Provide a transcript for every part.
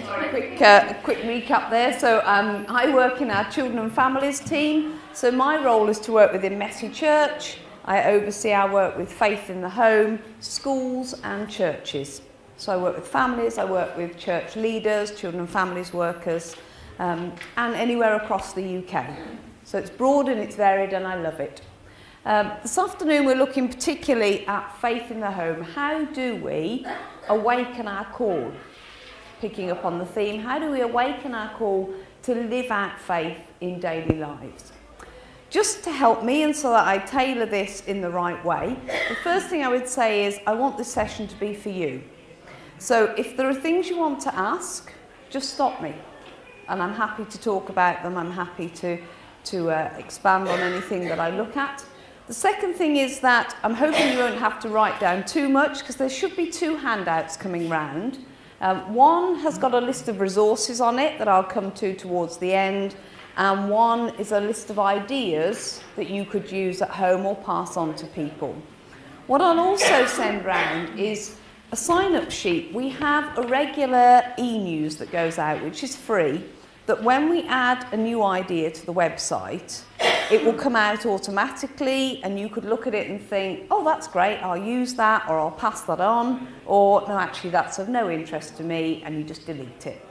Quick recap there. So I work in our children and families team. So my role is to work within Messy Church. I oversee our work with Faith in the Home, schools and churches. So I work with families, I work with church leaders, children and families workers, and anywhere across the UK. So it's broad and it's varied and I love it. This afternoon we're looking particularly at Faith in the Home. How do we awaken our call? Picking up on the theme, how do we awaken our call to live out faith in daily lives? Just to help me and so that I tailor this in the right way, the first thing I would say is I want this session to be for you. So if there are things you want to ask, just stop me and I'm happy to talk about them. I'm happy to expand on anything that I look at. The second thing is that I'm hoping you won't have to write down too much because there should be 2 handouts coming round. One has got a list of resources on it that I'll come to towards the end, and one is a list of ideas that you could use at home or pass on to people. What I'll also send round is a sign-up sheet. We have a regular e-news that goes out, which is free, that when we add a new idea to the website, it will come out automatically and you could look at it and think, oh, that's great, I'll use that, or I'll pass that on, or no, actually that's of no interest to me, and you just delete it.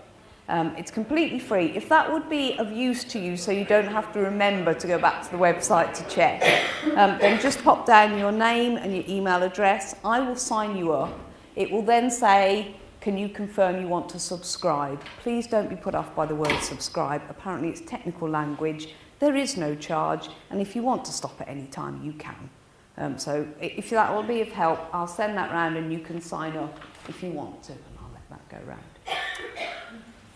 It's completely free. If that would be of use to you so you don't have to remember to go back to the website to check, then just pop down your name and your email address. I will sign you up. It will then say, can you confirm you want to subscribe? Please don't be put off by the word subscribe. Apparently it's technical language. There is no charge, and if you want to stop at any time, you can. So if that will be of help, I'll send that round and you can sign up if you want to, and I'll let that go round.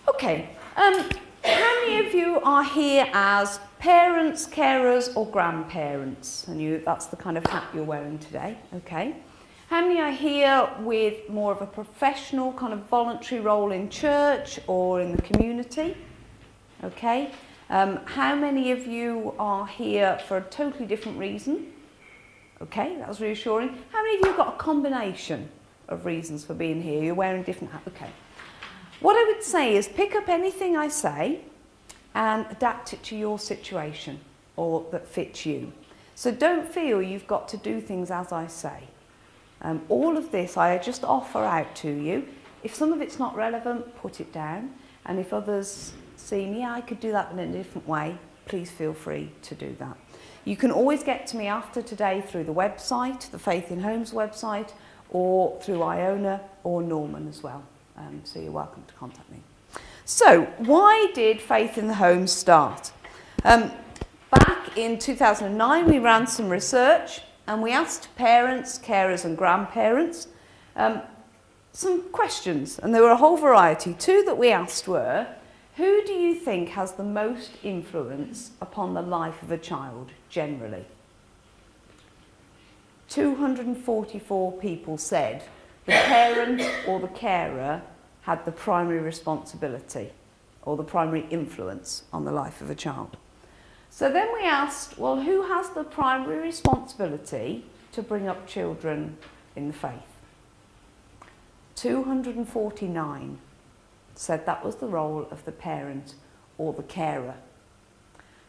Okay, how many of you are here as parents, carers or grandparents? And that's the kind of hat you're wearing today, okay. How many are here with more of a professional kind of voluntary role in church or in the community? Okay. How many of you are here for a totally different reason? Okay, that was reassuring. How many of you have got a combination of reasons for being here? You're wearing different hats. Okay. What I would say is pick up anything I say and adapt it to your situation or that fits you. So don't feel you've got to do things as I say. All of this I just offer out to you. If some of it's not relevant, put it down. And if others seem, yeah, I could do that in a different way, please feel free to do that. You can always get to me after today through the website, the Faith in Homes website, or through Iona or Norman as well. So you're welcome to contact me. So why did Faith in the Home start? Back in 2009, we ran some research and we asked parents, carers and grandparents some questions, and there were a whole variety. 2 that we asked were, who do you think has the most influence upon the life of a child generally? 244 people said the parent or the carer had the primary responsibility or the primary influence on the life of a child. So then we asked, well, who has the primary responsibility to bring up children in the faith? 249 said that was the role of the parent or the carer.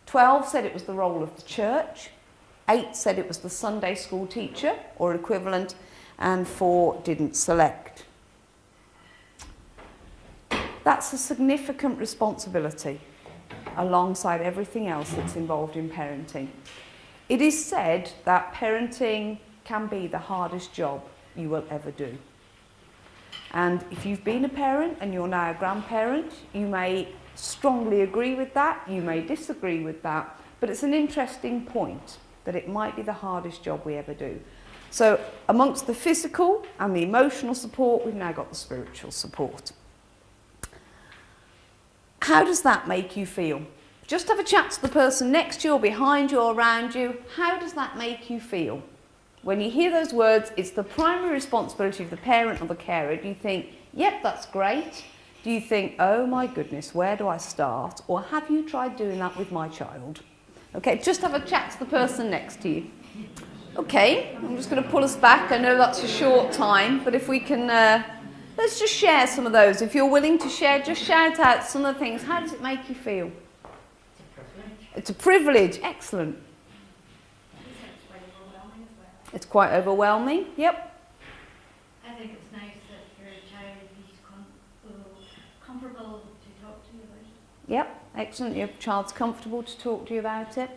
12 said it was the role of the church. 8 said it was the Sunday school teacher or equivalent, and 4 didn't select. That's a significant responsibility alongside everything else that's involved in parenting. It is said that parenting can be the hardest job you will ever do. And if you've been a parent and you're now a grandparent, you may strongly agree with that, you may disagree with that, but it's an interesting point that it might be the hardest job we ever do. So amongst the physical and the emotional support, we've now got the spiritual support. How does that make you feel? Just have a chat to the person next to you or behind you or around you. How does that make you feel? When you hear those words, it's the primary responsibility of the parent or the carer. Do you think, yep, that's great? Do you think, oh my goodness, where do I start? Or have you tried doing that with my child? Okay, just have a chat to the person next to you. Okay, I'm just going to pull us back. I know that's a short time, but if we can Let's just share some of those. If you're willing to share, just shout out some of the things. How does it make you feel? It's a privilege. Excellent. It's quite overwhelming. Yep. I think it's nice that your child is comfortable to talk to you about it. Yep. Excellent. Your child's comfortable to talk to you about it.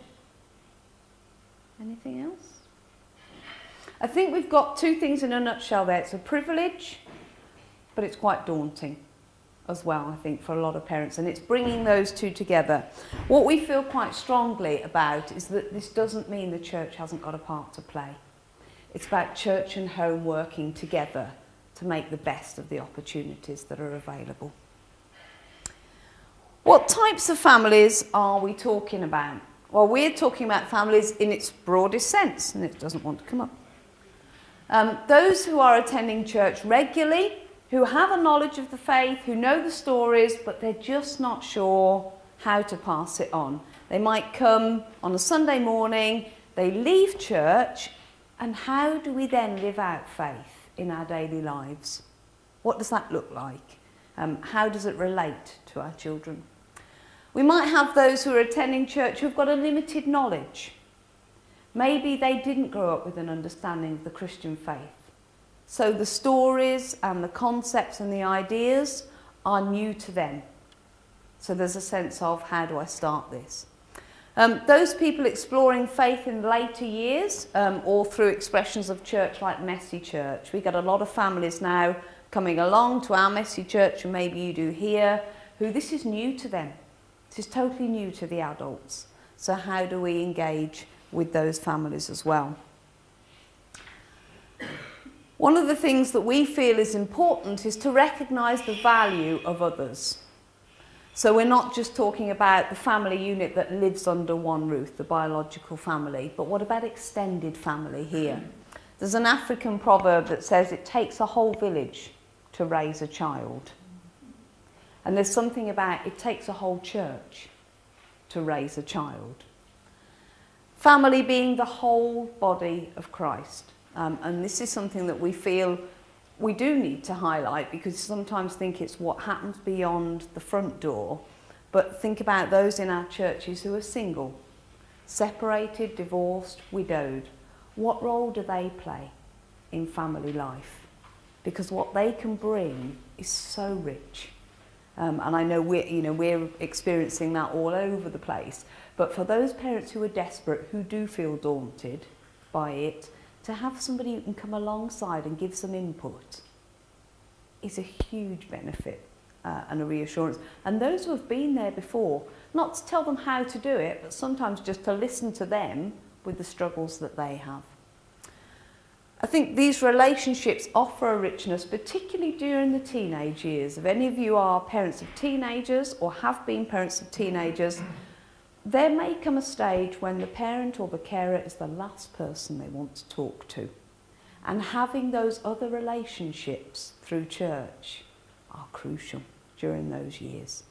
Anything else? I think we've got two things in a nutshell there. It's a privilege, but it's quite daunting as well, I think, for a lot of parents. And it's bringing those two together. What we feel quite strongly about is that this doesn't mean the church hasn't got a part to play. It's about church and home working together to make the best of the opportunities that are available. What types of families are we talking about? Well, we're talking about families in its broadest sense, and it doesn't want to come up. Those who are attending church regularly, who have a knowledge of the faith, who know the stories, but they're just not sure how to pass it on. They might come on a Sunday morning, they leave church, and how do we then live out faith in our daily lives? What does that look like? How does it relate to our children? We might have those who are attending church who've got a limited knowledge. Maybe they didn't grow up with an understanding of the Christian faith. So the stories and the concepts and the ideas are new to them. So there's a sense of, how do I start this? Those people exploring faith in later years, or through expressions of church like Messy Church. We get a lot of families now coming along to our Messy Church, and maybe you do here, who this is new to them. This is totally new to the adults. So how do we engage with those families as well? One of the things that we feel is important is to recognise the value of others. So we're not just talking about the family unit that lives under one roof, the biological family, but what about extended family here? There's an African proverb that says it takes a whole village to raise a child. And there's something about it takes a whole church to raise a child. Family being the whole body of Christ. And this is something that we feel we do need to highlight, because sometimes think it's what happens beyond the front door. But think about those in our churches who are single, separated, divorced, widowed. What role do they play in family life? Because what they can bring is so rich. And I know we're experiencing that all over the place. But for those parents who are desperate, who do feel daunted by it, to have somebody who can come alongside and give some input is a huge benefit and a reassurance. And those who have been there before, not to tell them how to do it, but sometimes just to listen to them with the struggles that they have. I think these relationships offer a richness, particularly during the teenage years. If any of you are parents of teenagers or have been parents of teenagers, there may come a stage when the parent or the carer is the last person they want to talk to. And having those other relationships through church are crucial during those years,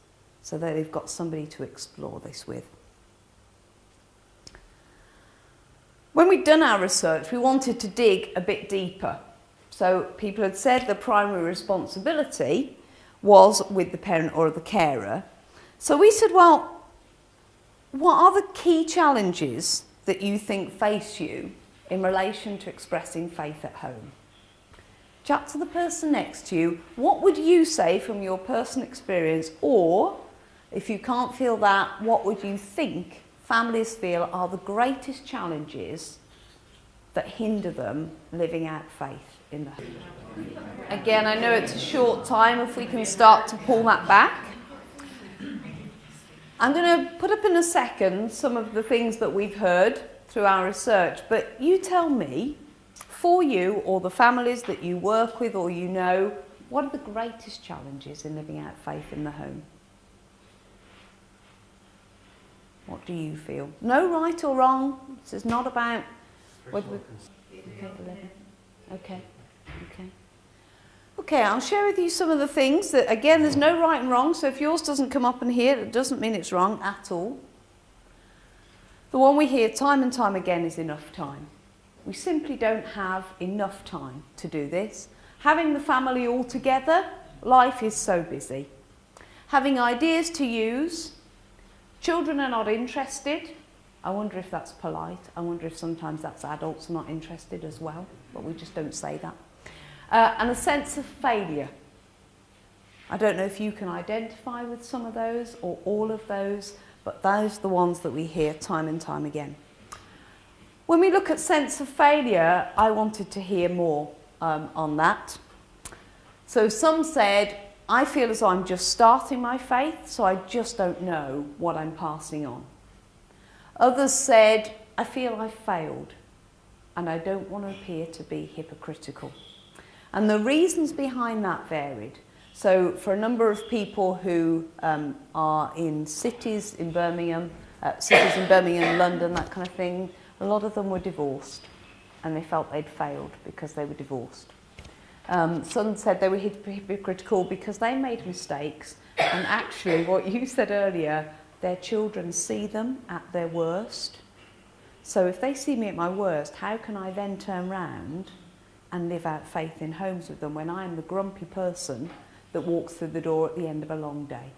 so that they've got somebody to explore this with. When we'd done our research, we wanted to dig a bit deeper. So people had said the primary responsibility was with the parent or the carer. So we said, well, what are the key challenges that you think face you in relation to expressing faith at home? Chat to the person next to you. What would you say from your personal experience? Or, if you can't feel that, what would you think families feel are the greatest challenges that hinder them living out faith in the home? Again, I know it's a short time. If we can start to pull that back. I'm going to put up in a second some of the things that we've heard through our research, but you tell me, for you or the families that you work with or you know, what are the greatest challenges in living out faith in the home? What do you feel? No right or wrong. This is not about whether we... Okay. Okay, I'll share with you some of the things that, again, there's no right and wrong, so if yours doesn't come up in here, it doesn't mean it's wrong at all. The one we hear time and time again is enough time. We simply don't have enough time to do this. Having the family all together, life is so busy. Having ideas to use, children are not interested. I wonder if that's polite. I wonder if sometimes that's adults not interested as well, but we just don't say that. And a sense of failure. I don't know if you can identify with some of those or all of those, but those are the ones that we hear time and time again. When we look at sense of failure, I wanted to hear more on that. So some said, I feel as though I'm just starting my faith, so I just don't know what I'm passing on. Others said, I feel I've failed and I don't want to appear to be hypocritical. And the reasons behind that varied. So for a number of people who are in cities in Birmingham, London, that kind of thing, a lot of them were divorced and they felt they'd failed because they were divorced. Some said they were hypocritical because they made mistakes, and actually what you said earlier, their children see them at their worst. So if they see me at my worst, how can I then turn round and live out faith in homes with them when I'm the grumpy person that walks through the door at the end of a long day?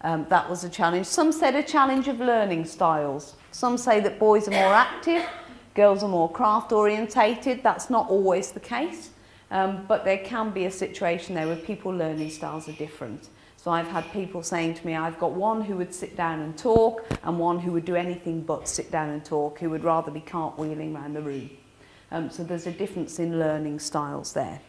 That was a challenge. Some said a challenge of learning styles. Some say that boys are more active, girls are more craft orientated. That's not always the case. But there can be a situation there where people's learning styles are different. So I've had people saying to me, I've got one who would sit down and talk and one who would do anything but sit down and talk, who would rather be cartwheeling around the room. So there's a difference in learning styles there.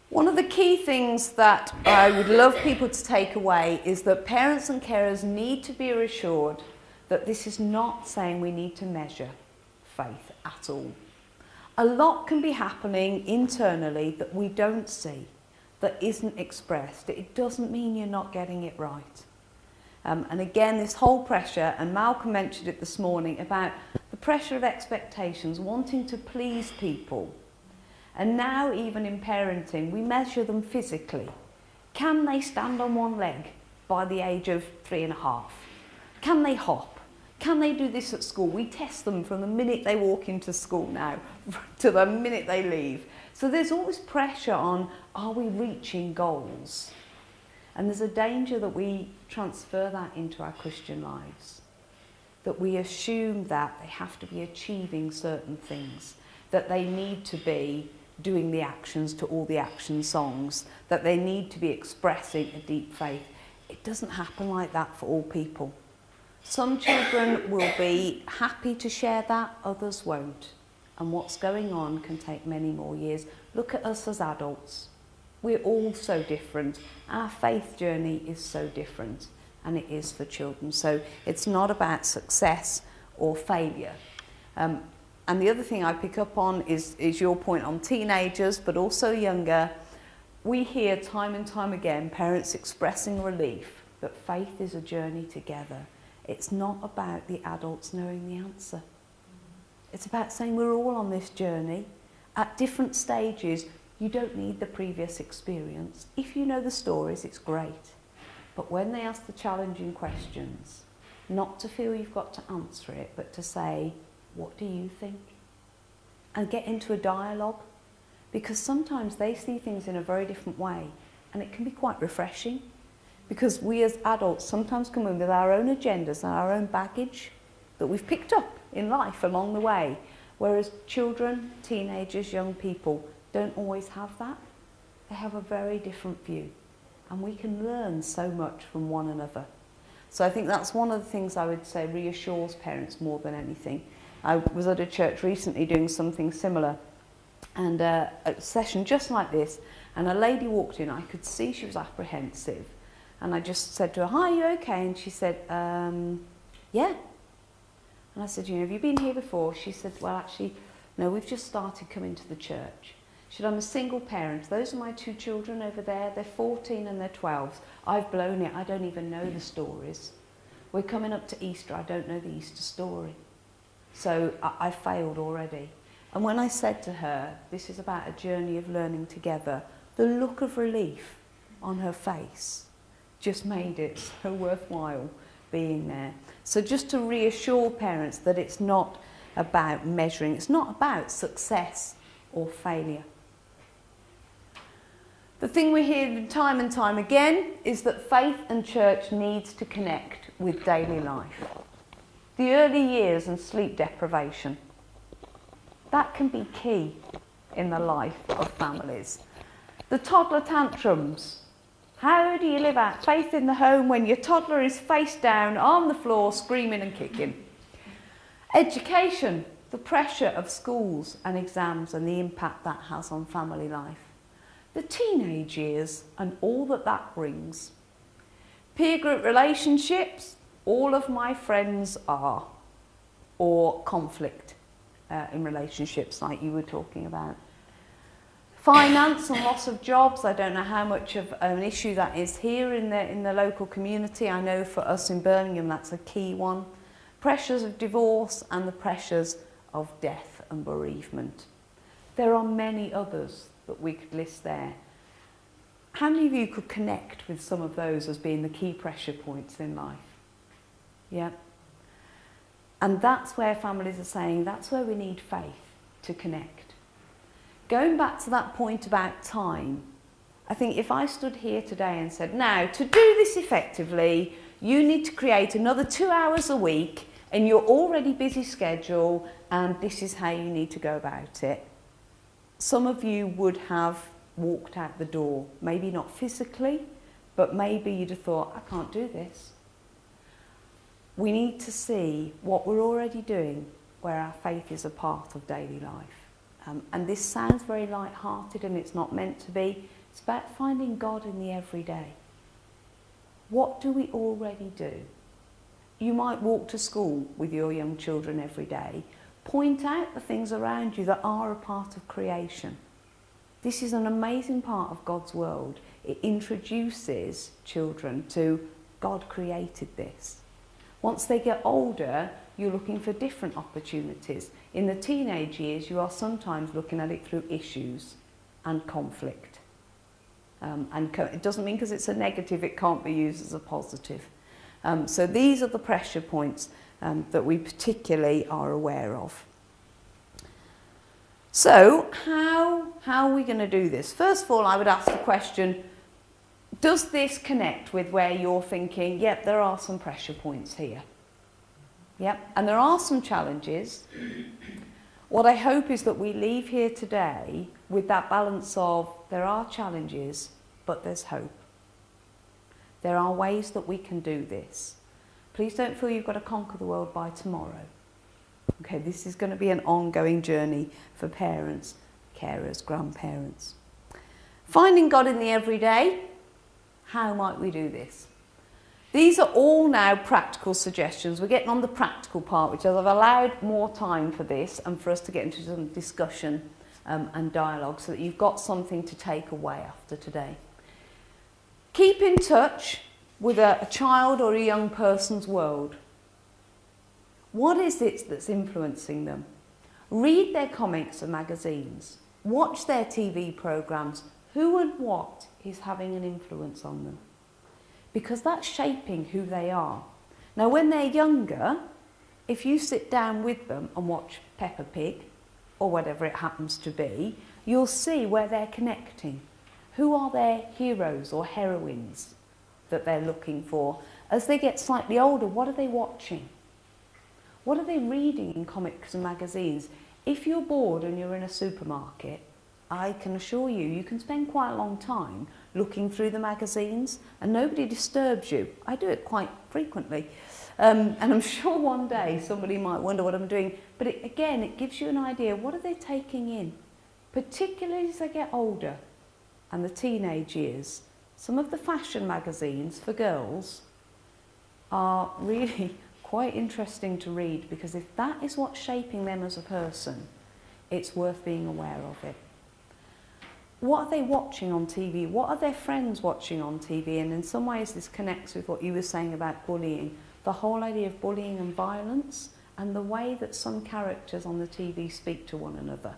One of the key things that I would love people to take away is that parents and carers need to be reassured that this is not saying we need to measure faith at all. A lot can be happening internally that we don't see, that isn't expressed. It doesn't mean you're not getting it right. And again, this whole pressure, and Malcolm mentioned it this morning, about the pressure of expectations, wanting to please people. And now even in parenting, we measure them physically. Can they stand on one leg by the age of 3.5? Can they hop? Can they do this at school? We test them from the minute they walk into school now to the minute they leave. So there's always pressure on, are we reaching goals? And there's a danger that we transfer that into our Christian lives. That we assume that they have to be achieving certain things, that they need to be doing the actions to all the action songs, that they need to be expressing a deep faith. It doesn't happen like that for all people. Some children will be happy to share that, others won't. And what's going on can take many more years. Look at us as adults. We're all so different. Our faith journey is so different, and it is for children. So it's not about success or failure. And the other thing I pick up on is your point on teenagers, but also younger. We hear time and time again parents expressing relief that faith is a journey together. It's not about the adults knowing the answer. It's about saying we're all on this journey at different stages. You don't need the previous experience. If you know the stories, it's great. But when they ask the challenging questions, not to feel you've got to answer it, but to say, what do you think? And get into a dialogue. Because sometimes they see things in a very different way, and it can be quite refreshing. Because we as adults sometimes come in with our own agendas and our own baggage that we've picked up in life along the way, whereas children, teenagers, young people don't always have that. They have a very different view, and we can learn so much from one another. So I think that's one of the things I would say reassures parents more than anything. I was at a church recently doing something similar, and a session just like this, and a lady walked in. I could see she was apprehensive. And I just said to her, hi, are you okay? And she said, yeah. And I said, have you been here before? She said, well, actually, no, we've just started coming to the church. She said, I'm a single parent. Those are my 2 children over there. They're 14 and they're 12. I've blown it. I don't even know the stories. We're coming up to Easter. I don't know the Easter story. So I failed already. And when I said to her, this is about a journey of learning together, the look of relief on her face just made it so worthwhile being there. So just to reassure parents that it's not about measuring, it's not about success or failure. The thing we hear time and time again is that faith and church needs to connect with daily life. The early years and sleep deprivation, that can be key in the life of families. The toddler tantrums. How do you live out faith in the home when your toddler is face down on the floor screaming and kicking? Education, the pressure of schools and exams and the impact that has on family life. The teenage years and all that that brings. Peer group relationships, all of my friends are, or conflict in relationships like you were talking about. Finance and loss of jobs, I don't know how much of an issue that is here in the local community. I know for us in Birmingham that's a key one. Pressures of divorce and the pressures of death and bereavement. There are many others that we could list there. How many of you could connect with some of those as being the key pressure points in life? Yeah. And that's where families are saying that's where we need faith to connect. Going back to that point about time, I think if I stood here today and said, now, to do this effectively, you need to create another 2 hours a week in your already busy schedule, and this is how you need to go about it. Some of you would have walked out the door, maybe not physically, but maybe you'd have thought, I can't do this. We need to see what we're already doing, where our faith is a part of daily life. And this sounds very light-hearted, and it's not meant to be. It's about finding God in the everyday. What do we already do? You might walk to school with your young children every day. Point out the things around you that are a part of creation. This is an amazing part of God's world. It introduces children to God created this. Once they get older, you're looking for different opportunities. In the teenage years, you are sometimes looking at it through issues and conflict. It doesn't mean because it's a negative, it can't be used as a positive. So these are the pressure points that we particularly are aware of. So how are we going to do this? First of all, I would ask the question, does this connect with where you're thinking, yep, there are some pressure points here? Yep, and there are some challenges. What I hope is that we leave here today with that balance of there are challenges, but there's hope. There are ways that we can do this. Please don't feel you've got to conquer the world by tomorrow. Okay, this is going to be an ongoing journey for parents, carers, grandparents. Finding God in the everyday. How might we do this? These are all now practical suggestions. We're getting on the practical part, which is I've allowed more time for this and for us to get into some discussion and dialogue so that you've got something to take away after today. Keep in touch with a child or a young person's world. What is it that's influencing them? Read their comics and magazines. Watch their TV programmes. Who and what is having an influence on them? Because that's shaping who they are. Now, when they're younger, if you sit down with them and watch Peppa Pig, or whatever it happens to be, you'll see where they're connecting. Who are their heroes or heroines that they're looking for? As they get slightly older, what are they watching? What are they reading in comics and magazines? If you're bored and you're in a supermarket, I can assure you, you can spend quite a long time looking through the magazines and nobody disturbs you. I do it quite frequently. And I'm sure one day somebody might wonder what I'm doing. But it gives you an idea, what are they taking in? Particularly as they get older and the teenage years. Some of the fashion magazines for girls are really quite interesting to read, because if that is what's shaping them as a person, it's worth being aware of it. What are they watching on TV? What are their friends watching on TV? And in some ways this connects with what you were saying about bullying. The whole idea of bullying and violence and the way that some characters on the TV speak to one another.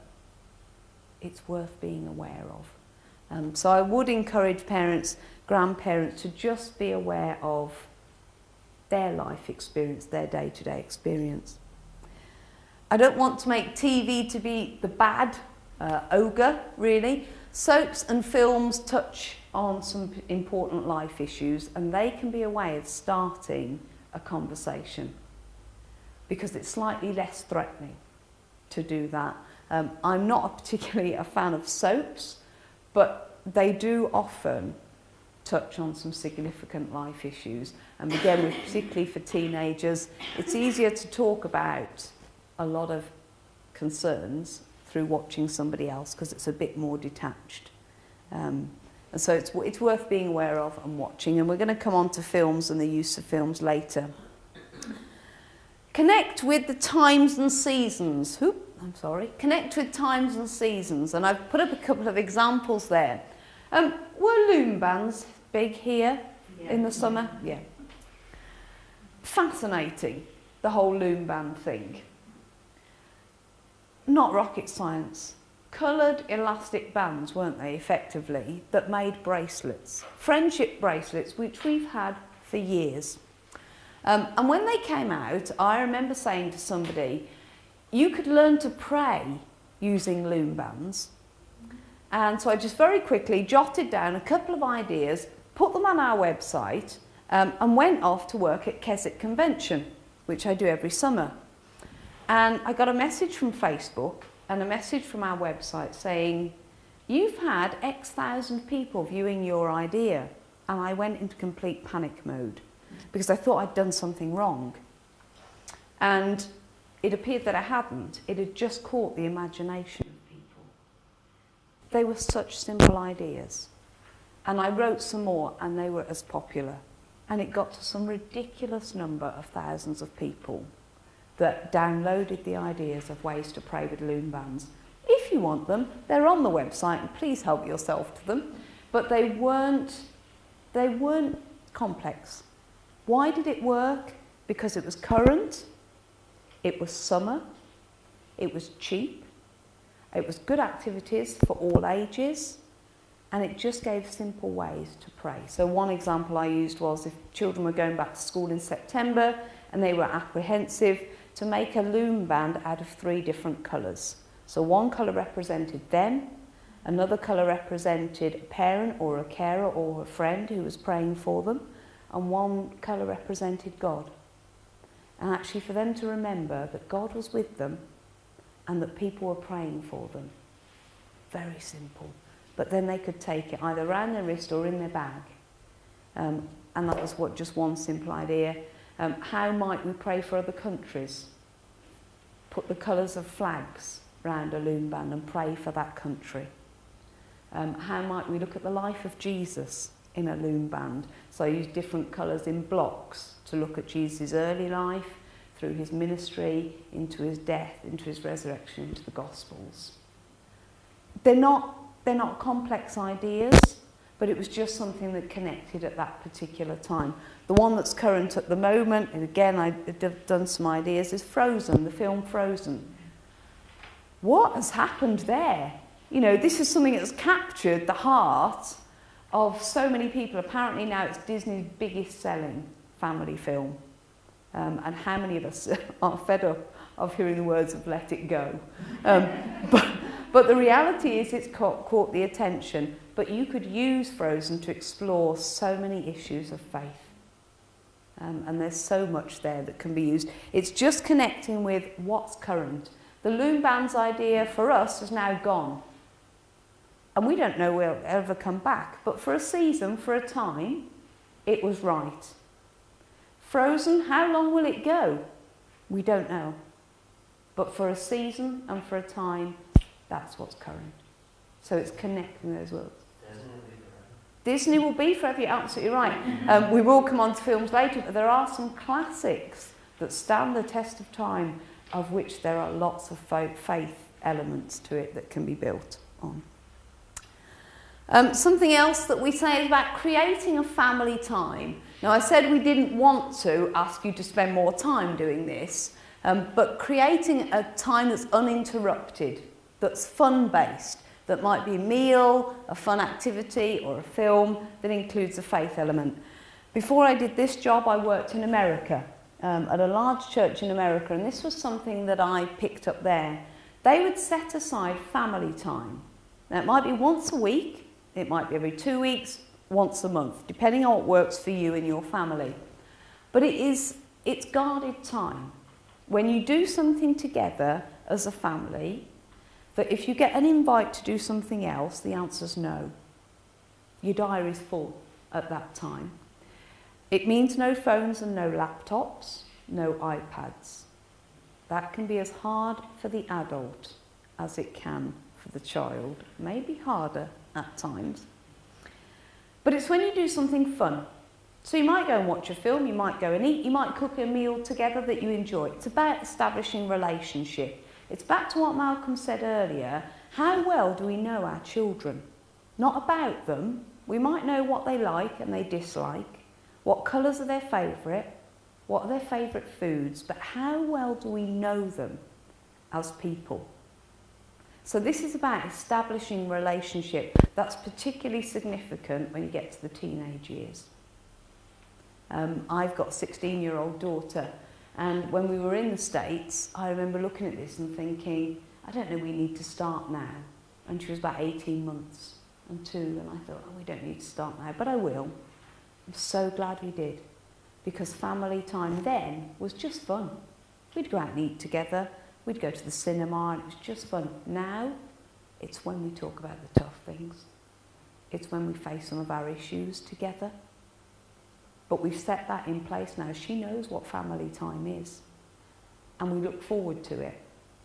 It's worth being aware of. So I would encourage parents, grandparents to just be aware of their life experience, their day-to-day experience. I don't want to make TV to be the bad ogre, really. Soaps and films touch on some important life issues, and they can be a way of starting a conversation because it's slightly less threatening to do that. I'm not particularly a fan of soaps, but they do often touch on some significant life issues. And again, particularly for teenagers, it's easier to talk about a lot of concerns through watching somebody else because it's a bit more detached. And so it's worth being aware of and watching. And we're going to come on to films and the use of films later. Connect with the times and seasons. Connect with times and seasons. And I've put up a couple of examples there. Were Loom Bands big here in the summer? Yeah. Fascinating, the whole Loom Band thing. Not rocket science. Coloured elastic bands, weren't they, effectively, that made bracelets. Friendship bracelets, which we've had for years. And when they came out, I remember saying to somebody, you could learn to pray using Loom Bands. And so I just very quickly jotted down a couple of ideas, put them on our website, and went off to work at Keswick Convention, which I do every summer. And I got a message from Facebook and a message from our website saying, you've had X thousand people viewing your idea. And I went into complete panic mode because I thought I'd done something wrong. And it appeared that I hadn't. It had just caught the imagination of people. They were such simple ideas. And I wrote some more and they were as popular. And it got to some ridiculous number of thousands of people that downloaded the ideas of ways to pray with Loom Bands. If you want them, they're on the website and please help yourself to them. But they weren't complex. Why did it work? Because it was current, it was summer, it was cheap, it was good activities for all ages, and it just gave simple ways to pray. So one example I used was if children were going back to school in September and they were apprehensive, to make a loom band out of 3 different colours. So one colour represented them, another colour represented a parent or a carer or a friend who was praying for them, and one colour represented God. And actually for them to remember that God was with them and that people were praying for them. Very simple. But then they could take it either around their wrist or in their bag. And that was just one simple idea. How might we pray for other countries? Put the colours of flags round a loom band and pray for that country. How might we look at the life of Jesus in a loom band? So I use different colours in blocks to look at Jesus' early life, through his ministry, into his death, into his resurrection, into the Gospels. They're not complex ideas, but it was just something that connected at that particular time. The one that's current at the moment, and again I've done some ideas, is Frozen, the film Frozen. What has happened there? You know, this is something that's captured the heart of so many people. Apparently now it's Disney's biggest selling family film. And how many of us are fed up of hearing the words of Let It Go? But the reality is it's caught the attention. But you could use Frozen to explore so many issues of faith. And there's so much there that can be used. It's just connecting with what's current. The Loom Bands idea for us is now gone. And we don't know where it'll ever come back. But for a season, for a time, it was right. Frozen, how long will it go? We don't know. But for a season and for a time, that's what's current. So it's connecting those worlds. Disney will be forever, you're absolutely right. We will come on to films later, but there are some classics that stand the test of time, of which there are lots of faith elements to it that can be built on. Something else that we say is about creating a family time. Now, I said we didn't want to ask you to spend more time doing this, but creating a time that's uninterrupted, that's fun-based, that might be a meal, a fun activity, or a film that includes a faith element. Before I did this job, I worked in America, at a large church in America, and this was something that I picked up there. they would set aside family time. Now, it might be once a week, it might be every 2 weeks, once a month, depending on what works for you and your family. But it's guarded time. When you do something together as a family, that if you get an invite to do something else, the answer's no. Your diary's full at that time. It means no phones and no laptops, no iPads. That can be as hard for the adult as it can for the child, maybe harder at times. But it's when you do something fun. So you might go and watch a film, you might go and eat, you might cook a meal together that you enjoy. It's about establishing relationship. It's back to what Malcolm said earlier. How well do we know our children? Not about them. We might know what they like and they dislike, what colours are their favourite, what are their favourite foods, but how well do we know them as people? So this is about establishing relationship. That's particularly significant when you get to the teenage years. I've got a 16-year-old daughter, and when we were in the States, I remember looking at this and thinking, I don't know, we need to start now. And she was about 18 months and 2, and I thought, oh, we don't need to start now, but I will. I'm so glad we did, because family time then was just fun. We'd go out and eat together, we'd go to the cinema, and it was just fun. Now, it's when we talk about the tough things. It's when we face some of our issues together. But we've set that in place now. She knows what family time is, and we look forward to it.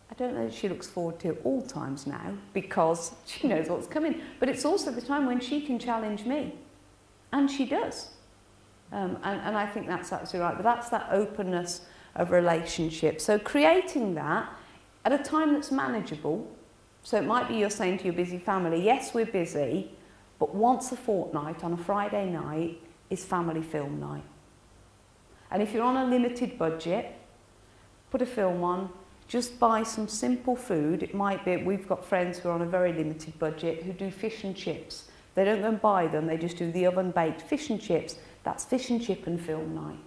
I don't know that she looks forward to it all times now, because she knows what's coming. But it's also the time when she can challenge me, and she does. And I think that's absolutely right. But that's that openness of relationship. So creating that at a time that's manageable. So it might be you're saying to your busy family, yes, we're busy, but once a fortnight on a Friday night is family film night. And if you're on a limited budget, put a film on, just buy some simple food. It might be, we've got friends who are on a very limited budget who do fish and chips. They don't go and buy them, they just do the oven-baked fish and chips. That's fish and chip and film night.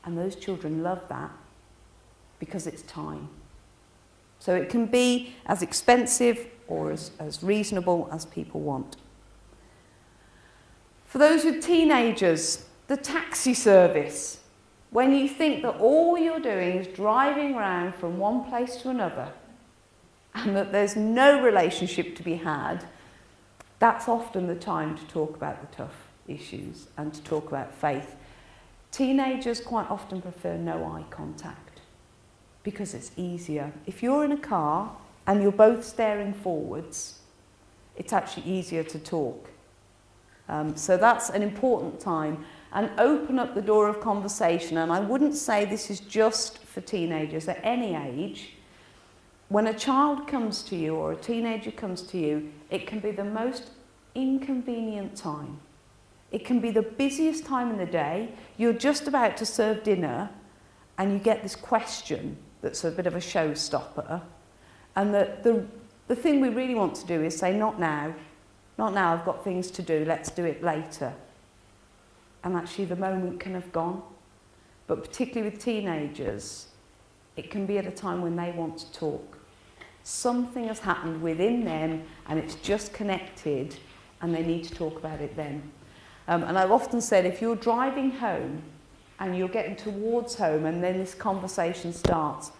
And those children love that because it's time. So it can be as expensive or as reasonable as people want. For those with teenagers, the taxi service. When you think that all you're doing is driving around from one place to another and that there's no relationship to be had, that's often the time to talk about the tough issues and to talk about faith. Teenagers quite often prefer no eye contact because it's easier. If you're in a car and you're both staring forwards, it's actually easier to talk. So that's an important time. And open up the door of conversation. And I wouldn't say this is just for teenagers. At any age, when a child comes to you or a teenager comes to you, it can be the most inconvenient time. It can be the busiest time in the day. You're just about to serve dinner and you get this question that's a bit of a showstopper. And the thing we really want to do is say, not now. Not now, I've got things to do, let's do it later. And actually the moment can have gone. But particularly with teenagers, it can be at a time when they want to talk. Something has happened within them and it's just connected and they need to talk about it then. And I've often said, if you're driving home and you're getting towards home and then this conversation starts,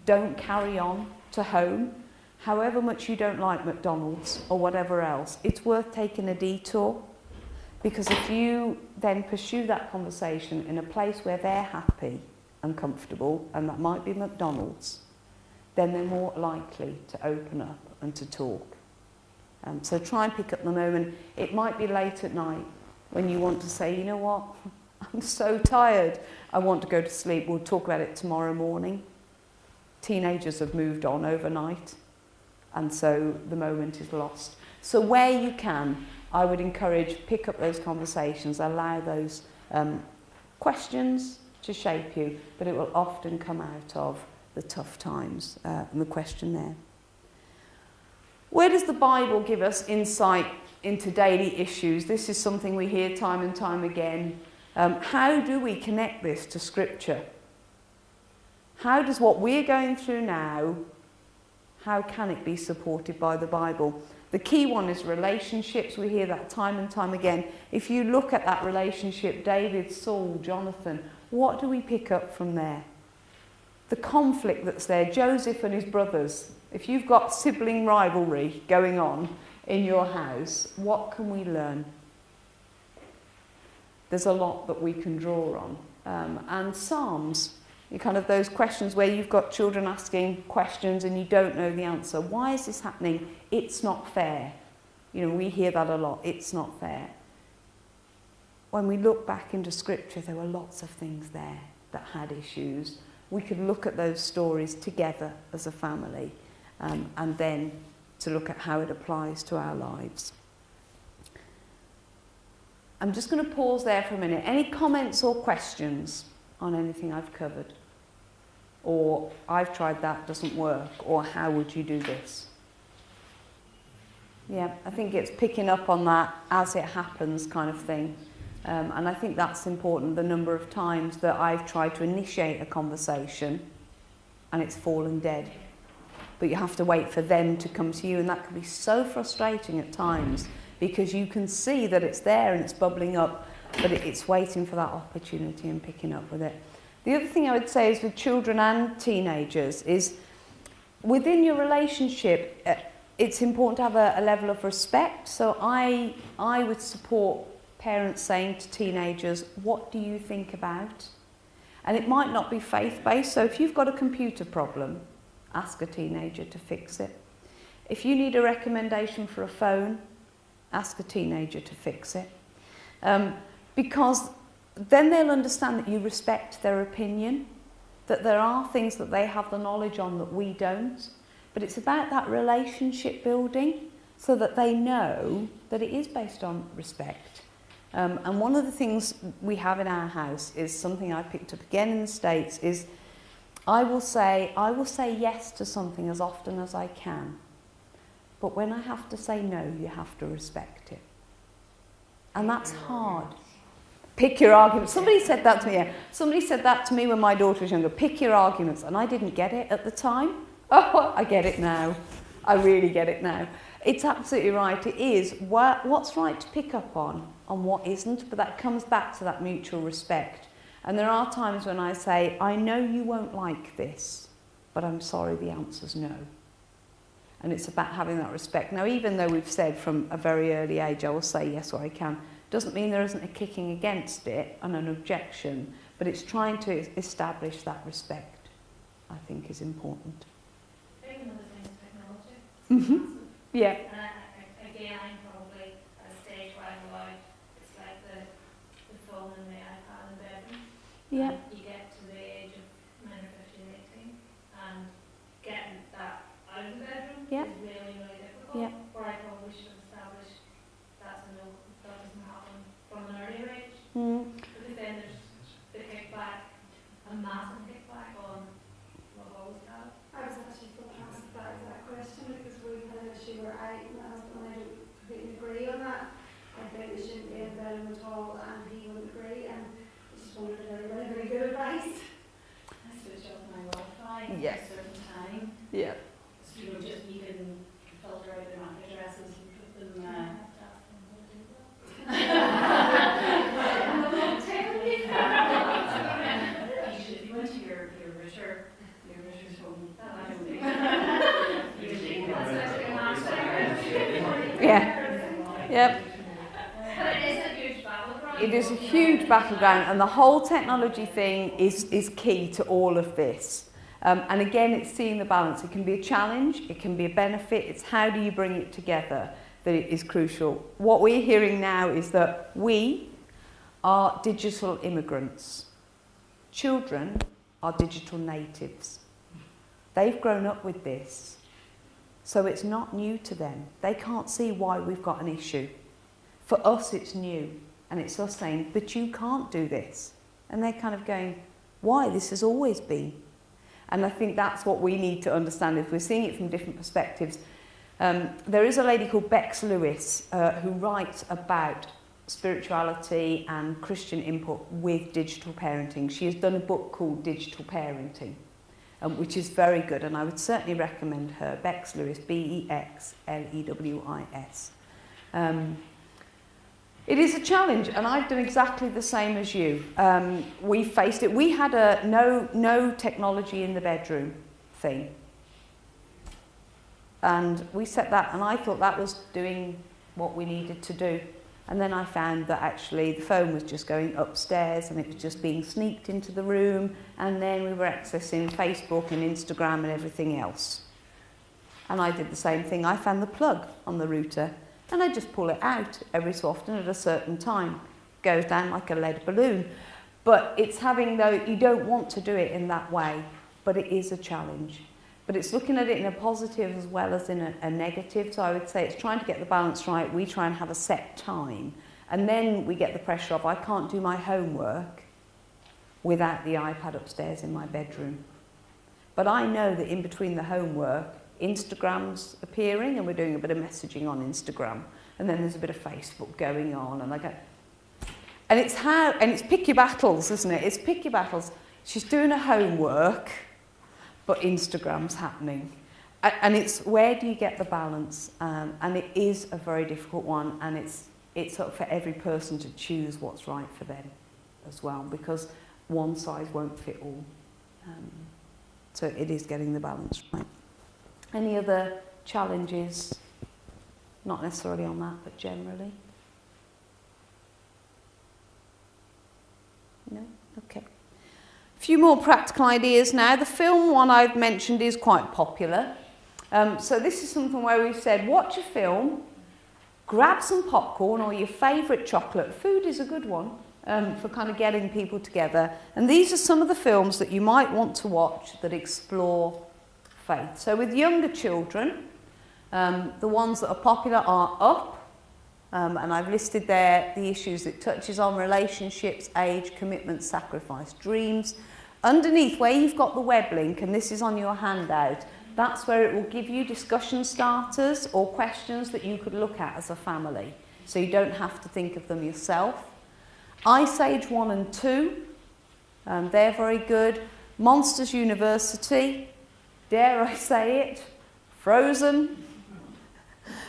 don't carry on to home. However much you don't like McDonald's or whatever else, it's worth taking a detour. Because if you then pursue that conversation in a place where they're happy and comfortable, and that might be McDonald's, then they're more likely to open up and to talk. So try and pick up the moment. It might be late at night when you want to say, you know what, I'm so tired, I want to go to sleep, we'll talk about it tomorrow morning. Teenagers have moved on overnight, and so the moment is lost. So where you can, I would encourage, pick up those conversations, allow those questions to shape you, but it will often come out of the tough times and the question there. Where does the Bible give us insight into daily issues? This is something we hear time and time again. How do we connect this to Scripture? How does what we're going through now, How can it be supported by the Bible? The key one is relationships. We hear that time and time again. If you look at that relationship, David, Saul, Jonathan, what do we pick up from there? The conflict that's there, Joseph and his brothers. If you've got sibling rivalry going on in your house, what can we learn? There's a lot that we can draw on. And Psalms, kind of those questions where you've got children asking questions and you don't know the answer. Why is this happening? It's not fair. You know, we hear that a lot. It's not fair. When we look back into Scripture, there were lots of things there that had issues. We could look at those stories together as a family, and then to look at how it applies to our lives. I'm just going to pause there for a minute. Any comments or questions on anything I've covered? Or I've tried that, doesn't work, or how would you do this? Yeah, I think it's picking up on that as it happens kind of thing. And I think that's important, the number of times that I've tried to initiate a conversation and it's fallen dead. But you have to wait for them to come to you, and that can be so frustrating at times because you can see that it's there and it's bubbling up, but it's waiting for that opportunity and picking up with it. The other thing I would say is with children and teenagers is within your relationship, it's important to have a level of respect. So I would support parents saying to teenagers, what do you think about? And it might not be faith-based, so if you've got a computer problem, ask a teenager to fix it. If you need a recommendation for a phone, ask a teenager to fix it. Because then they'll understand that you respect their opinion, that there are things that they have the knowledge on that we don't. But it's about that relationship building so that they know that it is based on respect. And one of the things we have in our house is something I picked up again in the States is I will say yes to something as often as I can. But when I have to say no, you have to respect it. And that's hard. Pick your arguments. Somebody said that to me. Yeah. Somebody said that to me when my daughter was younger. Pick your arguments. And I didn't get it at the time. Oh, I get it now. I really get it now. It's absolutely right. It is. What's right to pick up on what isn't. But that comes back to that mutual respect. And there are times when I say, I know you won't like this, but I'm sorry, the answer's no. And it's about having that respect. Now, even though we've said from a very early age, I will say yes or I can, doesn't mean there isn't a kicking against it and an objection, but it's trying to establish that respect, I think, is important. I think another thing is technology. Mm-hmm. Yeah. And again, I'm probably at a stage where I'm allowed, it's like the phone and the iPad in bedroom. Yeah. And you get to the age of 9 or 15, 18, and getting that out of the bedroom Yeah. is really, really difficult. Yeah. Where I probably should establish that's a no, that doesn't happen from an earlier age. Mm. Because then there's the kickback, a massive kickback on what I've always had. I was actually going to ask that exact question because we had an issue where my husband and I don't completely agree on that. I think we shouldn't be in bed at all, and he wouldn't agree. And I just wondered if anybody had any good advice. I switched off my Wi-Fi Yeah. at a certain time. Yeah. So you can filter out their MAC addresses and put them. I'm not telling you. If you went to your router's home, I don't think. Yeah. Yep. But it is a huge battleground. It is a huge battleground, and the whole technology thing is key to all of this. And again, it's seeing the balance. It can be a challenge, it can be a benefit. It's how do you bring it together that it is crucial. What we're hearing now is that we are digital immigrants. Children are digital natives. They've grown up with this, so it's not new to them. They can't see why we've got an issue. For us, it's new, and it's us saying, but you can't do this. And they're kind of going, why? This has always been. And I think that's what we need to understand if we're seeing it from different perspectives. There is a lady called Bex Lewis who writes about spirituality and Christian input with digital parenting. She has done a book called Digital Parenting. which is very good, and I would certainly recommend her, Bex Lewis, Bexlewis. It is a challenge, and I've done exactly the same as you. We faced it. We had a no technology in the bedroom thing. And we set that, and I thought that was doing what we needed to do. And then I found that actually the phone was just going upstairs and it was just being sneaked into the room, and then we were accessing Facebook and Instagram and everything else. And I did the same thing. I found the plug on the router and I just pull it out every so often at a certain time. It goes down like a lead balloon. But it's having, though, you don't want to do it in that way, but it is a challenge. But it's looking at it in a positive as well as in a negative. So I would say it's trying to get the balance right. We try and have a set time. And then we get the pressure of, I can't do my homework without the iPad upstairs in my bedroom. But I know that in between the homework, Instagram's appearing and we're doing a bit of messaging on Instagram. And then there's a bit of Facebook going on. And I go, and it's pick your battles, isn't it? It's pick your battles. She's doing her homework, but Instagram's happening. And it's where do you get the balance? And it is a very difficult one, and it's up for every person to choose what's right for them as well, because one size won't fit all. So it is getting the balance right. Any other challenges? Not necessarily on that, but generally? No? Okay. A few more practical ideas now. The film one I've mentioned is quite popular. So this is something where we've said, watch a film, grab some popcorn or your favourite chocolate. Food is a good one for kind of getting people together. And these are some of the films that you might want to watch that explore faith. So with younger children, the ones that are popular are Up, and I've listed there the issues it touches on: relationships, age, commitment, sacrifice, dreams. Underneath where you've got the web link, and this is on your handout, that's where it will give you discussion starters or questions that you could look at as a family, so you don't have to think of them yourself. Ice Age 1 and 2, they're very good. Monsters University, dare I say it, Frozen,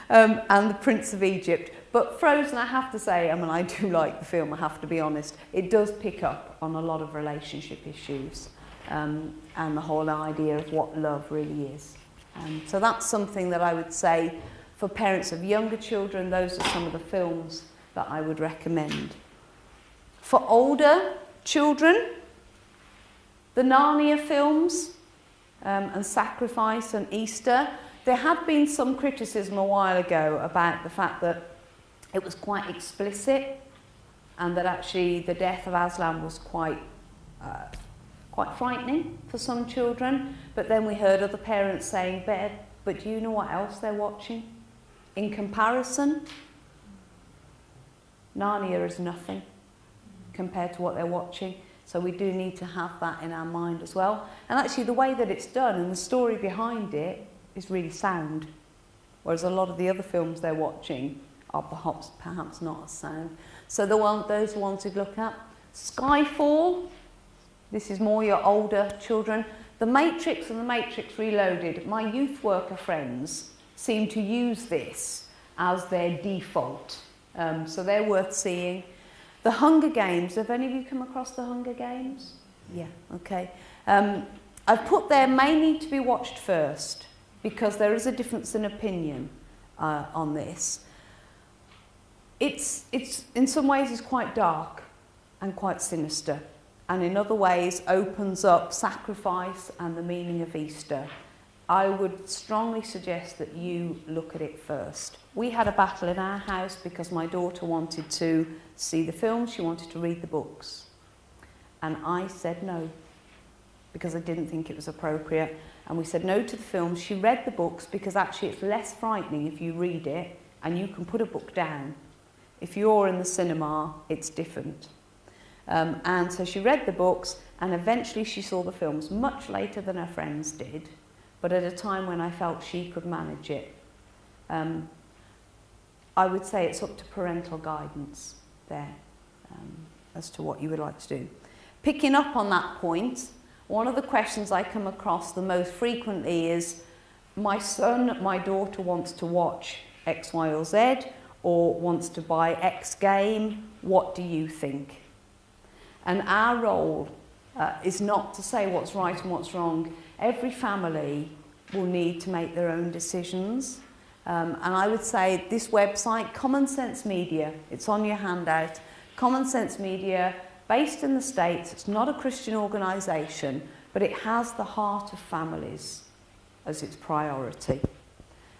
and The Prince of Egypt. But Frozen, I have to say, I mean, I do like the film, I have to be honest. It does pick up on a lot of relationship issues and the whole idea of what love really is. So that's something that I would say for parents of younger children, those are some of the films that I would recommend. For older children, the Narnia films and Sacrifice and Easter. There had been some criticism a while ago about the fact that it was quite explicit and that actually the death of Aslan was quite frightening for some children. But then we heard other parents saying, but do you know what else they're watching? In comparison, Narnia is nothing compared to what they're watching. So we do need to have that in our mind as well. And actually the way that it's done and the story behind it is really sound, whereas a lot of the other films they're watching are perhaps not as sound. So those ones you'd look at. Skyfall, this is more your older children. The Matrix and The Matrix Reloaded, my youth worker friends seem to use this as their default. So they're worth seeing. The Hunger Games, have any of you come across The Hunger Games? Yeah, okay. I've put there may need to be watched first because there is a difference in opinion on this. It's in some ways is quite dark and quite sinister, and in other ways opens up sacrifice and the meaning of Easter. I would strongly suggest that you look at it first. We had a battle in our house because my daughter wanted to see the film, she wanted to read the books. And I said no, because I didn't think it was appropriate. And we said no to the film. She read the books because actually it's less frightening if you read it and you can put a book down. If you're in the cinema, it's different. And so she read the books and eventually she saw the films much later than her friends did, but at a time when I felt she could manage it. I would say it's up to parental guidance there as to what you would like to do. Picking up on that point, One of the questions I come across the most frequently is, my son, my daughter wants to watch X, Y or Z, or wants to buy X game, what do you think? And our role is not to say what's right and what's wrong. Every family will need to make their own decisions. And I would say this website, Common Sense Media, it's on your handout. Common Sense Media, based in the States, it's not a Christian organisation, but it has the heart of families as its priority.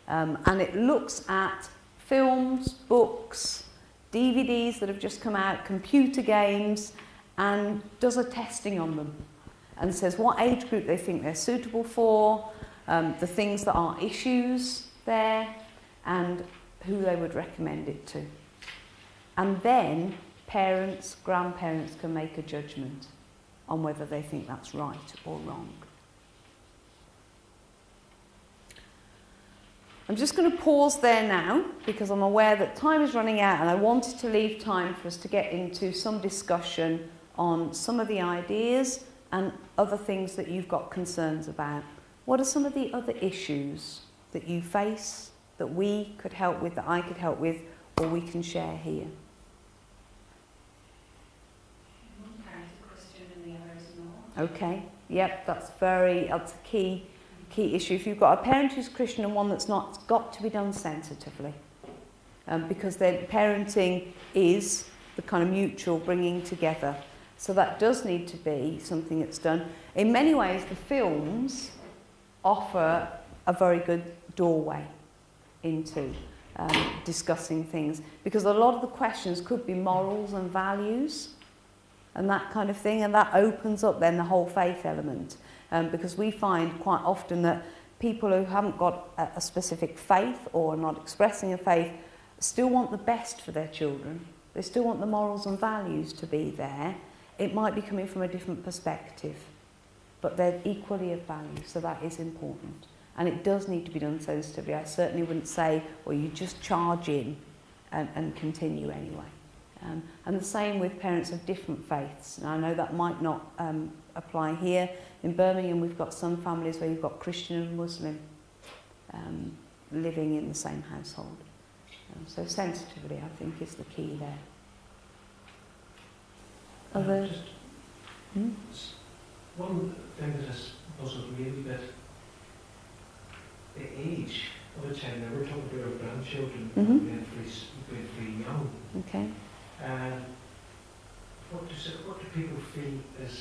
And it looks at films, books, DVDs that have just come out, computer games, and does a testing on them and says what age group they think they're suitable for, the things that are issues there, and who they would recommend it to. And then parents, grandparents can make a judgment on whether they think that's right or wrong. I'm just going to pause there now because I'm aware that time is running out, and I wanted to leave time for us to get into some discussion on some of the ideas and other things that you've got concerns about. What are some of the other issues that you face that we could help with, that I could help with, or we can share here? One parent's a Christian and the other is not. Okay, yep, that's a key issue. If you've got a parent who's Christian and one that's not, it's got to be done sensitively. Because their parenting is the kind of mutual bringing together. So that does need to be something that's done. In many ways, the films offer a very good doorway into discussing things, because a lot of the questions could be morals and values and that kind of thing, and that opens up then the whole faith element. Because we find quite often that people who haven't got a specific faith or are not expressing a faith still want the best for their children. They still want the morals and values to be there. It might be coming from a different perspective, but they're equally of value, so that is important. And it does need to be done sensitively. I certainly wouldn't say, well, you just charge in and continue anyway. And the same with parents of different faiths. And I know that might not apply here. In Birmingham, we've got some families where you've got Christian and Muslim living in the same household. So sensitivity, I think, is the key there. Other? One thing that has puzzled me a bit, the age of a child. Now we're talking about our grandchildren, being very young. Okay. What do people feel is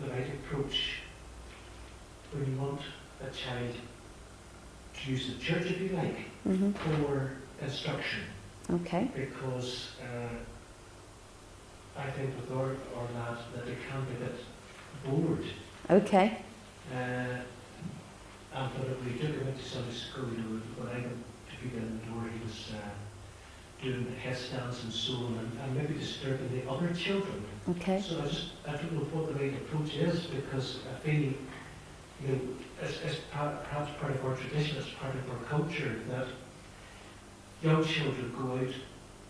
the right approach when you want a child to use the church, if you like, for instruction? Okay. Because I think with our lad that they can be a bit bored. Okay. And when we took him into Sunday school, when I went to people in the door, he was doing the headstands and so on, and maybe disturbing the other children. Okay. So I don't know what the right approach is, because I feel, as perhaps part of our tradition, as part of our culture, that young children go out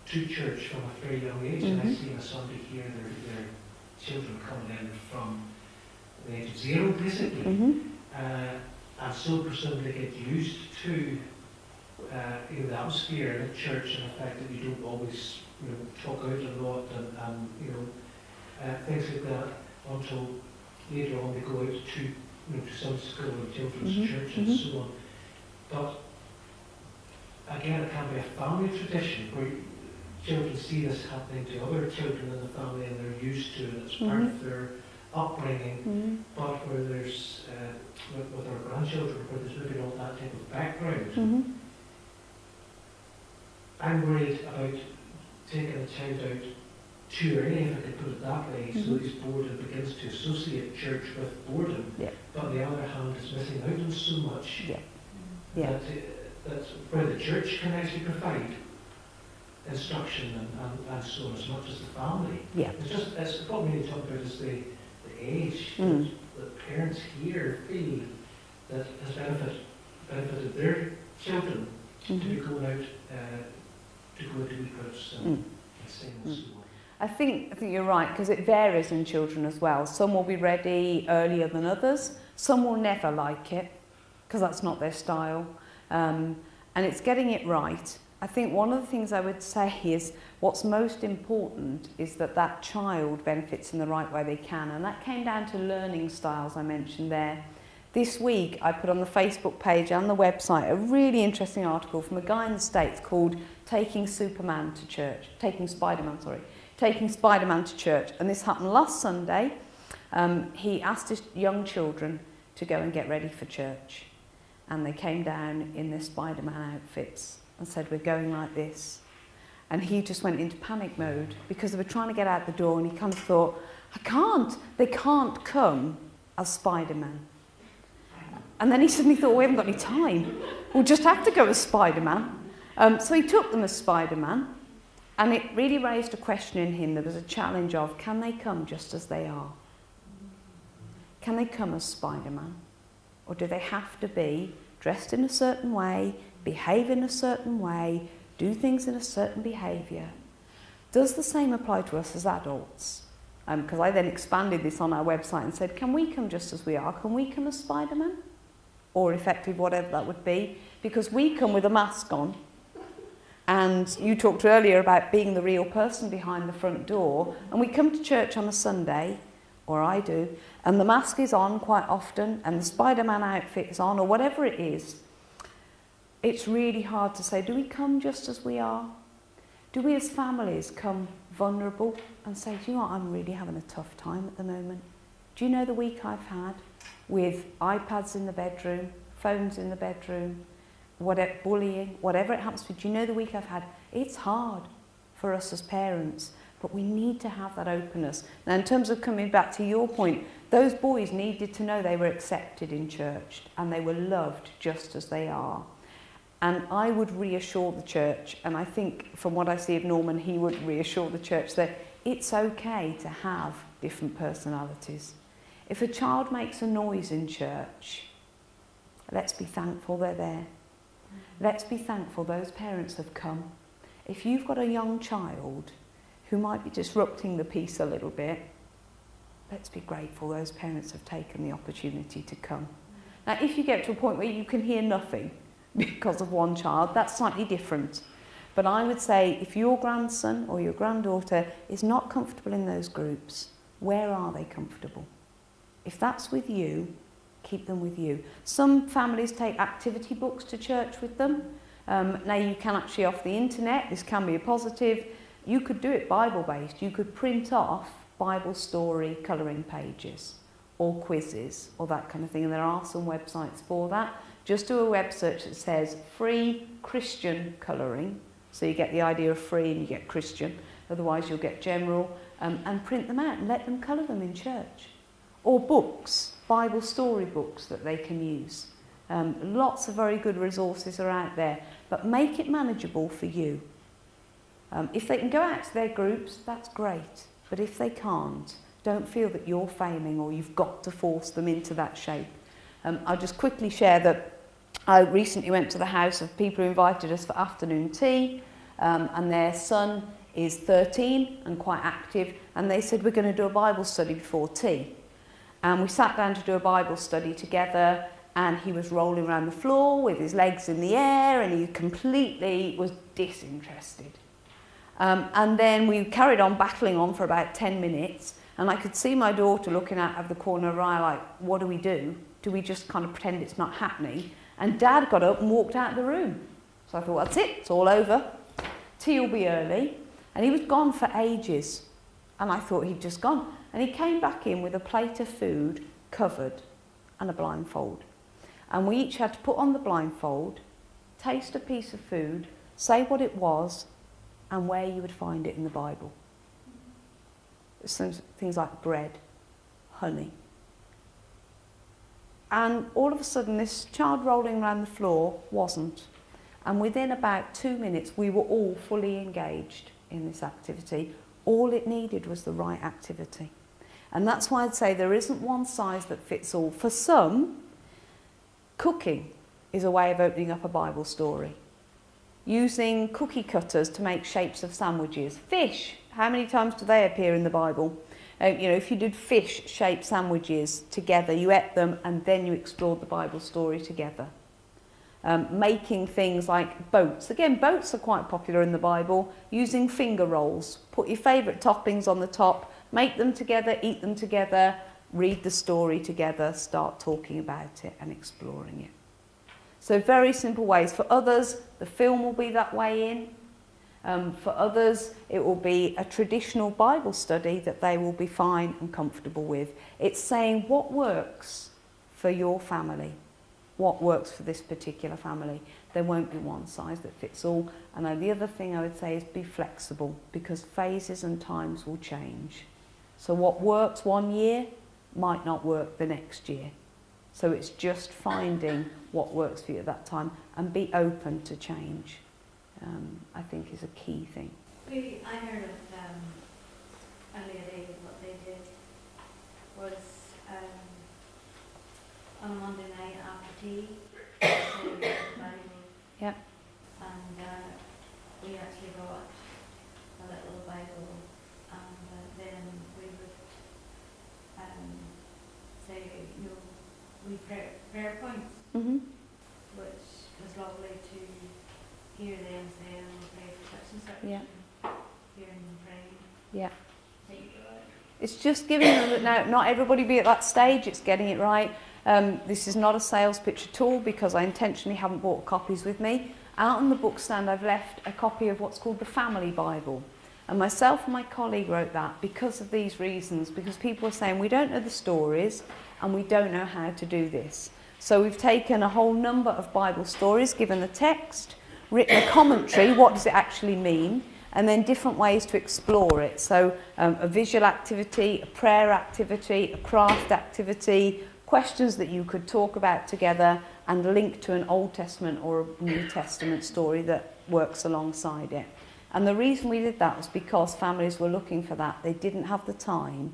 to church from a very young age, and I see on a Sunday here their children coming in from the age of 0, basically. And so presumably get used to the atmosphere in church, and the fact that you don't always talk out a lot and things like that, until later on they go out to some school and children's church and so on. But again, it can be a family tradition where children see this happening to other children in the family and they're used to it. It's part of their upbringing. But where there's with our grandchildren, where there's maybe not that type of background, I'm worried about taking a child out too early, if I could put it that way, so that he's bored and begins to associate church with boredom. But on the other hand, is missing out on so much that where the church can actually provide instruction and so on, as much as the family. It's what we need to talk about is the age that parents here feel that has benefited their children to be going out to go into wee groups and sing and so on. I think you're right, because it varies in children as well. Some will be ready earlier than others. Some will never like it, because that's not their style. And it's getting it right. I think one of the things I would say is what's most important is that that child benefits in the right way they can. And that came down to learning styles I mentioned there. This week I put on the Facebook page and the website a really interesting article from a guy in the States called Taking Spider-Man to Church. Taking Spider-Man to Church. And this happened last Sunday. He asked his young children to go and get ready for church. And they came down in their Spider-Man outfits and said, we're going like this. And he just went into panic mode because they were trying to get out the door, and he kind of thought, they can't come as Spider-Man. And then he suddenly thought, we haven't got any time. We'll just have to go as Spider-Man. So he took them as Spider-Man, and it really raised a question in him. There was a challenge of, can they come just as they are? Can they come as Spider-Man? Or do they have to be dressed in a certain way, behave in a certain way, do things in a certain behaviour? Does the same apply to us as adults? Because I then expanded this on our website and said, can we come just as we are? Can we come as Spider-Man? Or effective, whatever that would be. Because we come with a mask on. And you talked earlier about being the real person behind the front door. And we come to church on a Sunday, or I do, and the mask is on quite often, and the Spider-Man outfit is on, or whatever it is. It's really hard to say, do we come just as we are? Do we as families come vulnerable and say, do you know what, I'm really having a tough time at the moment? Do you know the week I've had with iPads in the bedroom, phones in the bedroom, whatever, bullying, whatever it happens to be? Do you know the week I've had? It's hard for us as parents, but we need to have that openness. Now, in terms of coming back to your point, those boys needed to know they were accepted in church and they were loved just as they are. And I would reassure the church, and I think from what I see of Norman, he would reassure the church that it's okay to have different personalities. If a child makes a noise in church, let's be thankful they're there. Let's be thankful those parents have come. If you've got a young child who might be disrupting the peace a little bit, let's be grateful those parents have taken the opportunity to come. Now, if you get to a point where you can hear nothing because of one child, that's slightly different. But I would say if your grandson or your granddaughter is not comfortable in those groups, where are they comfortable? If that's with you, keep them with you. Some families take activity books to church with them. Now you can actually off the internet, this can be a positive. You could do it Bible-based. You could print off Bible story colouring pages or quizzes or that kind of thing. And there are some websites for that. Just do a web search that says free Christian colouring. So you get the idea of free and you get Christian. Otherwise you'll get general. And print them out and let them colour them in church. Or books, Bible story books that they can use. Lots of very good resources are out there. But make it manageable for you. If they can go out to their groups, that's great. But if they can't, don't feel that you're failing or you've got to force them into that shape. I'll just quickly share that I recently went to the house of people who invited us for afternoon tea, and their son is 13 and quite active, and they said, we're going to do a Bible study before tea. And we sat down to do a Bible study together, and he was rolling around the floor with his legs in the air, and he completely was disinterested. And then we carried on battling on for about 10 minutes, and I could see my daughter looking out of the corner of her eye like, what do we do? Do we just kind of pretend it's not happening? And Dad got up and walked out of the room. So I thought, that's it, it's all over. Tea will be early. And he was gone for ages. And I thought he'd just gone. And he came back in with a plate of food covered and a blindfold. And we each had to put on the blindfold, taste a piece of food, say what it was, and where you would find it in the Bible. Some things like bread, honey. And all of a sudden, this child rolling around the floor wasn't. And within about 2 minutes, we were all fully engaged in this activity. All it needed was the right activity. And that's why I'd say there isn't one size that fits all. For some, cooking is a way of opening up a Bible story. Using cookie cutters to make shapes of sandwiches. Fish, how many times do they appear in the Bible? If you did fish-shaped sandwiches together, you ate them and then you explored the Bible story together. Making things like boats. Again, boats are quite popular in the Bible. Using finger rolls. Put your favourite toppings on the top, make them together, eat them together, read the story together, start talking about it and exploring it. So very simple ways. For others, the film will be that way in. For others, it will be a traditional Bible study that they will be fine and comfortable with. It's saying what works for your family, what works for this particular family. There won't be one size that fits all. And the other thing I would say is be flexible, because phases and times will change. So what works one year might not work the next year. So it's just finding what works for you at that time and be open to change. I think is a key thing. I heard of earlier days what they did was on a Monday night after tea, they read the Bible. Yep. And we actually brought a little Bible, and then we would say, we prayer points, Mm-hmm. which was lovely to hear them say, and we'll pray for such and such. Yeah. Hearing them pray. Yeah. Thank you, God. It's just giving them that. Now, not everybody be at that stage, it's getting it right. This is not a sales pitch at all, because I intentionally haven't brought copies with me. Out on the bookstand I've left a copy of what's called the Family Bible. And myself and my colleague wrote that because of these reasons, because people are saying we don't know the stories and we don't know how to do this. So we've taken a whole number of Bible stories, given the text, written a commentary, what does it actually mean, and then different ways to explore it. So a visual activity, a prayer activity, a craft activity, questions that you could talk about together and link to an Old Testament or a New Testament story that works alongside it. And the reason we did that was because families were looking for that. They didn't have the time,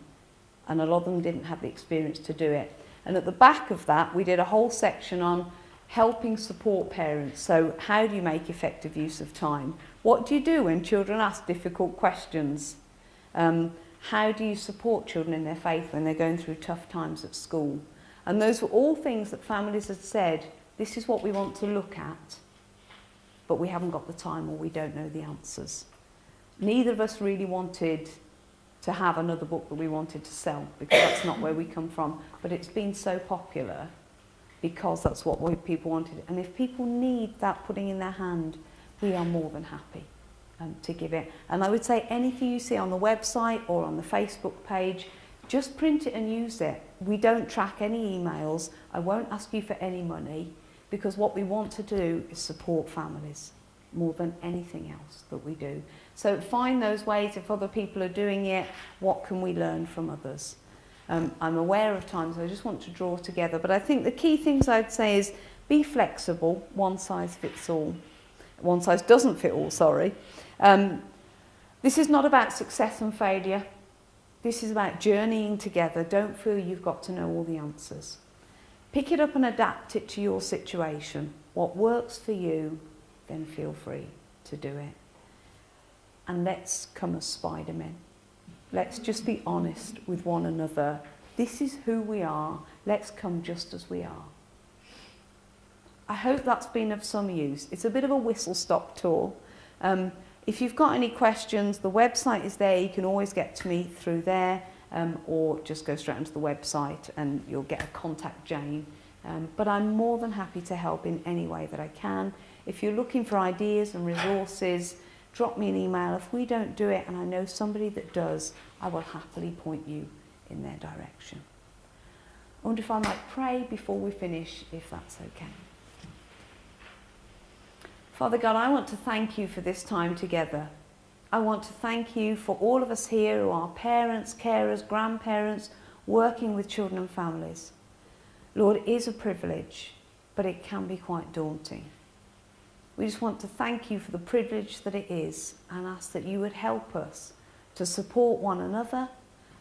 and a lot of them didn't have the experience to do it. And at the back of that, we did a whole section on helping support parents. So how do you make effective use of time? What do you do when children ask difficult questions? How do you support children in their faith when they're going through tough times at school? And those were all things that families had said, this is what we want to look at, but we haven't got the time or we don't know the answers. Neither of us really wanted to have another book that we wanted to sell, because that's not where we come from. But it's been so popular because that's what people wanted. And if people need that putting in their hand, we are more than happy to give it. And I would say anything you see on the website or on the Facebook page, just print it and use it. We don't track any emails. I won't ask you for any money, because what we want to do is support families more than anything else that we do. So find those ways. If other people are doing it, what can we learn from others? I'm aware of times I just want to draw together, but I think the key things I'd say is be flexible. One size fits all. One size doesn't fit all, sorry. This is not about success and failure. This is about journeying together. Don't feel you've got to know all the answers. Pick it up and adapt it to your situation. What works for you, then feel free to do it. And let's come as Spider-Men. Let's just be honest with one another. This is who we are. Let's come just as we are. I hope that's been of some use. It's a bit of a whistle-stop tour. If you've got any questions, the website is there. You can always get to me through there, or just go straight onto the website and you'll get a contact Jane. But I'm more than happy to help in any way that I can. If you're looking for ideas and resources, drop me an email. If we don't do it and I know somebody that does, I will happily point you in their direction. I wonder if I might pray before we finish, if that's okay. Father God, I want to thank you for this time together. I want to thank you for all of us here who are parents, carers, grandparents, working with children and families. Lord, it is a privilege, but it can be quite daunting. We just want to thank you for the privilege that it is, and ask that you would help us to support one another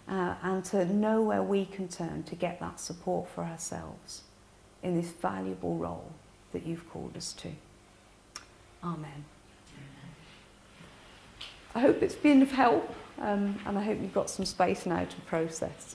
and to know where we can turn to get that support for ourselves in this valuable role that you've called us to. Amen. I hope it's been of help, and I hope you've got some space now to process.